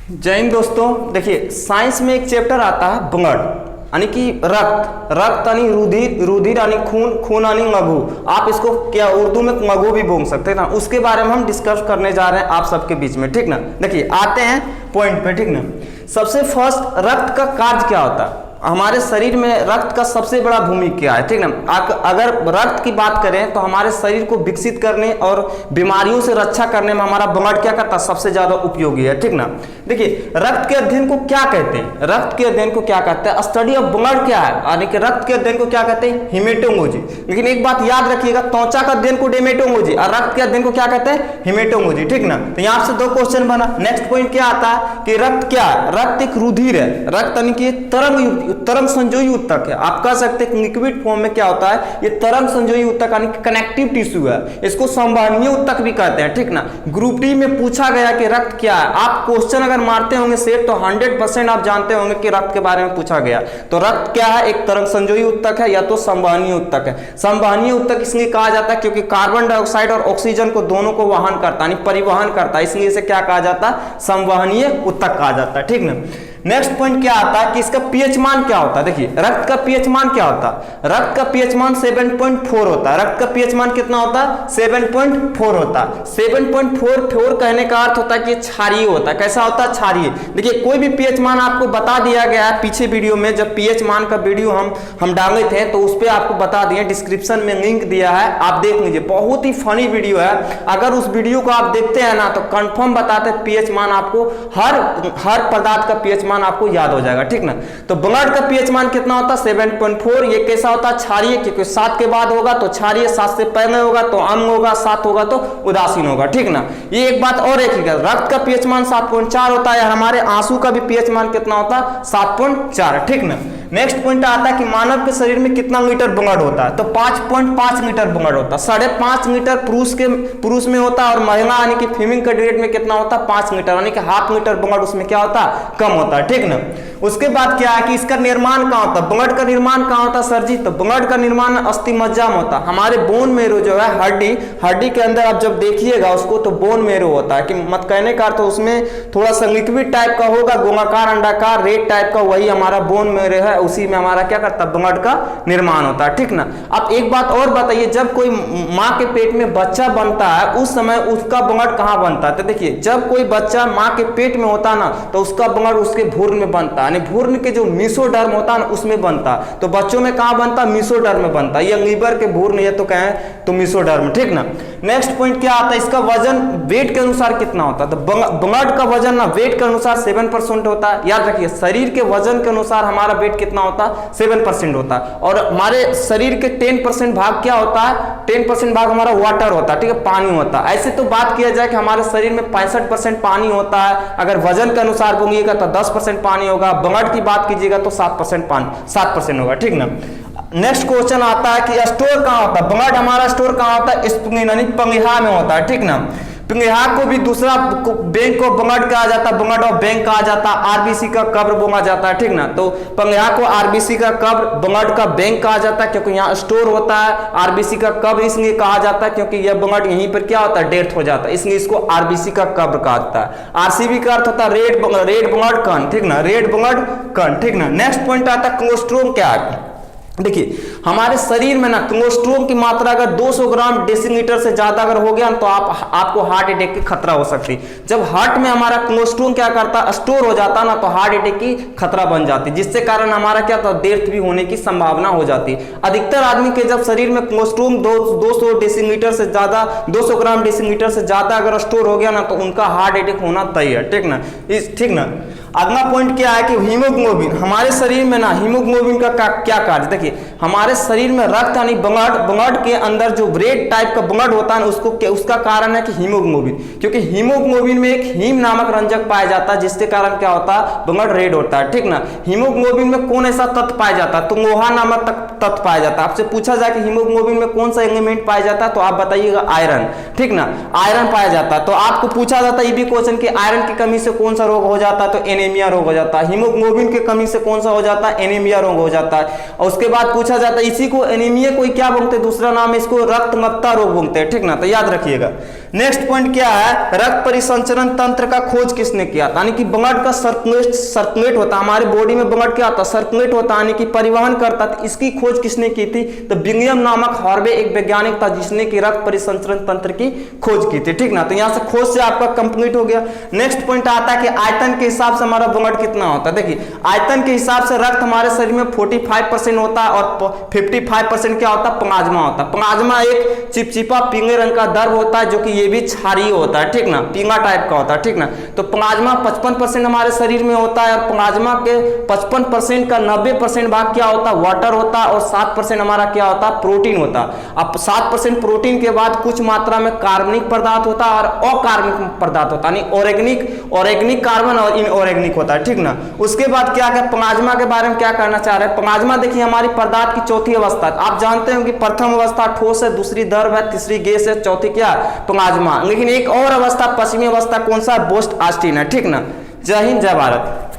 जय हिंद दोस्तों। देखिए साइंस में एक चैप्टर आता है ब्लड यानी कि रक्त। रक्त यानी रुधिर, रुधिर यानी खून, खून यानी मगू। आप इसको क्या उर्दू में मगू भी बोल सकते हैं ना। उसके बारे में हम डिस्कस करने जा रहे हैं आप सबके बीच में, ठीक ना। देखिए आते हैं पॉइंट पे, ठीक ना। सबसे फर्स्ट रक्त का कार्य क्या होता है। हमारे शरीर में रक्त का सबसे बड़ा भूमिका क्या है, ठीक ना। अगर रक्त की बात करें तो हमारे शरीर को विकसित करने और बीमारियों से रक्षा करने में हमारा ब्लड क्या करता है, सबसे ज्यादा उपयोगी है, ठीक ना। देखिए रक्त के अध्ययन को क्या कहते हैं, रक्त के अध्ययन को क्या कहते हैं, स्टडी ऑफ ब्लड क्या है, यानी कि रक्त के अध्ययन को क्या कहते हैं, हेमेटोलॉजी। लेकिन एक बात याद रखिएगा, त्वचा का अध्ययन को डेमेटोलॉजी और रक्त के अध्ययन को क्या कहते हैं, हेमेटोलॉजी, ठीक ना। तो यहाँ से दो क्वेश्चन बना। नेक्स्ट पॉइंट क्या आता है कि रक्त क्या है, रक्त एक रुधिर है। रक्त यानी कि तरंग संयोजी ऊतक है। आप कह सकते हैं लिक्विड फॉर्म में क्या होता है, ये तरंग संयोजी ऊतक यानी कि कनेक्टिव टिश्यू है। इसको संवहनीय ऊतक भी कहते हैं, ठीक ना। ग्रुप डी में पूछा गया कि रक्त क्या है। आप क्वेश्चन अगर मारते होंगे सेट तो 100% आप जानते होंगे कि रक्त के बारे में पूछा गया। तो रक्त क्या है, एक तरंग संयोजी ऊतक है या तो संवहनीय ऊतक है। संवहनीय ऊतक इसलिए कहा जाता है क्योंकि कार्बन डाइऑक्साइड और ऑक्सीजन को दोनों को वहन करता है, परिवहन करता है, इसलिए इसे क्या कहा जाता है, संवहनीय ऊतक कहा जाता है, ठीक ना। नेक्स्ट पॉइंट क्या आता है कि इसका पीएच मान क्या होता है। देखिए रक्त का पीएच मान क्या होता है, रक्त का पीएच मान 7.4 होता है। रक्त का पीएच मान कितना होता है, 7.4 होता है। 7.44 कहने का अर्थ होता है कि क्षारीय होता है। कैसा होता है, क्षारीय। देखिए कोई भी पीएच मान आपको बता दिया गया है पीछे वीडियो में, जब पीएच मान का वीडियो हम डाले थे तो उस पर आपको बता दिए, डिस्क्रिप्शन में लिंक दिया है, आप देख लीजिए। बहुत ही फनी वीडियो है। अगर उस वीडियो को आप देखते हैं ना तो कंफर्म बताते पीएच मान आपको हर पदार्थ का पीएच आपको याद हो जाएगा, ठीक ना। तो ब्लड का पीएच मान कितना होता है, 7.4। ये कैसा होता है, क्षारीय, क्योंकि 7 के बाद होगा तो क्षारीय, 7 से पहले होगा तो अम्ल होगा, 7 होगा तो उदासीन होगा, ठीक ना। ये एक बात और एक है, रक्त का पीएच मान 7.4 होता है। हमारे आंसू का भी पीएच मान कितना होता है, 7.4, ठीक ना। नेक्स्ट पॉइंट आता है कि मानव के शरीर में कितना लीटर ब्लड होता है, तो 5.5 लीटर ब्लड होता है। 5.5 लीटर पुरुष में होता है और महिला यानी कि फीमेल कैंडिडेट में कितना होता है, 5 लीटर, यानी कि हाफ लीटर ब्लड उसमें क्या होता है, कम होता है, ठीक ना। उसके बाद क्या है कि इसका निर्माण कहाँ होता है, ब्लड का निर्माण कहाँ होता है सर जी, तो ब्लड का निर्माण अस्थि मज्जा में होता है। हमारे बोन मेरो जो है, हड्डी के अंदर आप जब देखिएगा उसको तो बोन मेरो होता है, कि मत कहने का तो उसमें थोड़ा सा लिक्विड टाइप का होगा, गोलाकार अंडाकार रेड टाइप का, वही हमारा बोन मेरो है, उसी में हमारा क्या करता है, ब्लड का निर्माण होता है, ठीक ना। अब एक बात और बताइए, जब कोई माँ के पेट में बच्चा बनता है उस समय उसका ब्लड कहाँ बनता है, तो देखिए जब कोई बच्चा माँ के पेट में होता है ना तो उसका ब्लड उसके भ्रूण में बनता है, भ्रूण के जो मेसोडर्म होता है ना उसमें बनता है। तो बच्चों में कहाँ बनता है, मेसोडर्म में बनता है। ये लीवर के भ्रूण ये तो कहें तो मेसोडर्म, ठीक ना। नेक्स्ट पॉइंट क्या आता है, इसका वजन वेट के अनुसार कितना होता है, तो ब्लड का वजन ना वेट के अनुसार 7% होता है। याद रखिए शरीर के वजन के अनुसार हमारा वेट कितना होता है, 7% होता है। और हमारे शरीर के 10% भाग क्या होता है, 10% भाग हमारा वाटर होता है, ठीक है, पानी होता है। ऐसे तो बात किया जाए कि हमारे शरीर में 65% पानी होता है। अगर वजन के अनुसार बोलिएगा तो 10% पानी होगा, ब्लड की बात कीजिएगा तो 7% होगा, ठीक ना। नेक्स्ट क्वेश्चन आता है कि स्टोर कहाँ होता है, ब्लड हमारा स्टोर कहाँ होता है, स्प्लीन यानी पंगहा में होता है, ठीक ना। पंगहा को भी दूसरा बैंक को ब्लड कहा जाता है, ब्लड ऑफ बैंक कहा जाता है, आरबीसी का कब्र बोला जाता है, ठीक ना। तो पंगहा को आरबीसी का कब्र, ब्लड का बैंक कहा जाता है क्योंकि यहाँ स्टोर होता है। आरबीसी का कब्र इसलिए कहा जाता है क्योंकि यह ब्लड यहीं पर क्या होता है, डेथ हो जाता है, इसलिए इसको आरबीसी का कब्र कहा जाता है। आरसीबी का अर्थ होता है रेड ब्लड कण, ठीक ना, रेड ब्लड कण, ठीक ना। नेक्स्ट पॉइंट आता है कोलेस्ट्रॉल क्या है। देखिए हमारे शरीर में ना कोलेस्ट्रॉल की मात्रा अगर 200 ग्राम डेसीलीटर से ज्यादा अगर हो गया तो आपको हार्ट अटैक की खतरा हो सकती है। जब हार्ट में हमारा कोलेस्ट्रॉल क्या करता है, स्टोर हो जाता ना तो हार्ट अटैक की खतरा बन जाती है, जिससे कारण हमारा क्या था, डेथ भी होने की संभावना हो जाती है। अधिकतर आदमी के जब शरीर में कोलेस्ट्रॉल 200 डेसीलीटर से ज्यादा, 200 ग्राम डेसीलीटर से ज्यादा अगर स्टोर हो गया ना तो उनका हार्ट अटैक होना तय है, ठीक ना, ठीक ना। अगला पॉइंट क्या है कि हीमोग्लोबिन, हमारे शरीर में ना हीमोग्लोबिन का क्या कार्य। देखिए हमारे शरीर में रक्त यानी ब्लड के अंदर जो रेड टाइप का ब्लड होता है उसका कारण है कि हीमोग्लोबिन, क्योंकि हीमोग्लोबिन में एक हीम नामक रंजक पाया जाता है जिसके कारण क्या होता है, ब्लड रेड होता है, ठीक ना। हीमोग्लोबिन में कौन ऐसा तत्व पाया जाता है, तो लोहा नामक तत्व पाया जाता है। आपसे पूछा जाए कि हीमोग्लोबिन में कौन सा एलिमेंट पाया जाता है तो आप बताइएगा आयरन, ठीक ना, आयरन पाया जाता है। तो आपको पूछा जाता है ये भी क्वेश्चन कि आयरन की कमी से कौन सा रोग हो जाता है, तो एनीमिया रोग हो जाता है। हीमोग्लोबिन की कमी से कौन सा हो जाता है, एनीमिया रोग हो जाता है। और उसके बाद पूछा जाता है इसी को एनीमिया को क्या बोलते हैं, दूसरा नाम इसको रक्तमत्ता रोग बोलते हैं, ठीक ना, तो याद रखिएगा। नेक्स्ट पॉइंट क्या है, रक्त परिसंचरण तंत्र का खोज किसने किया, यानी कि ब्लड का सर्कुलेट होता है हमारे बॉडी में, ब्लड क्या होता है, सर्कुलेट होता है, यानी कि परिवहन करता है, इसकी खोज किसने की थी, तो बिंगियम नामक हार्वे एक वैज्ञानिक था जिसने कि रक्त परिसंचरण तंत्र की खोज की थी, ठीक ना। तो यहाँ से खोज से आपका कंप्लीट हो गया। नेक्स्ट पॉइंट आता है कि आयतन के हिसाब से हमारा ब्लड कितना होता है। देखिए आयतन के हिसाब से रक्त हमारे शरीर में 45% होता है और 55% क्या होता है, प्लाज्मा होता है। प्लाज्मा एक चिपचिपा पीले रंग का द्रव होता है जो कि ये भी क्षारीय होता है, ठीक ना, पीला टाइप का होता है, ठीक ना। तो प्लाज्मा 55% हमारे शरीर में होता है और प्लाज्मा के 55% का 90% भाग क्या होता है, वाटर होता है और 7% हमारा क्या होता है, प्रोटीन होता है। अब 7% प्रोटीन के बाद कुछ मात्रा में कार्बनिक पदार्थ होता है और अकार्बनिक पदार्थ होता है, ऑर्गेनिक कार्बन और इनऑर्गेनिक होता है, ठीक ना। उसके बाद क्या क्या प्लाज्मा के बारे में क्या करना चाह रहे हैं। प्लाज्मा देखिए हमारी पदार्थ की चौथी अवस्था, आप जानते हो कि प्रथम अवस्था ठोस है, दूसरी द्रव है, तीसरी गैस है, चौथी क्या, प्लाज्मा। लेकिन एक और अवस्था पश्चिमी अवस्था कौन सा, बोस्ट ऑस्टिन है, ठीक ना। जय हिंद जय भारत।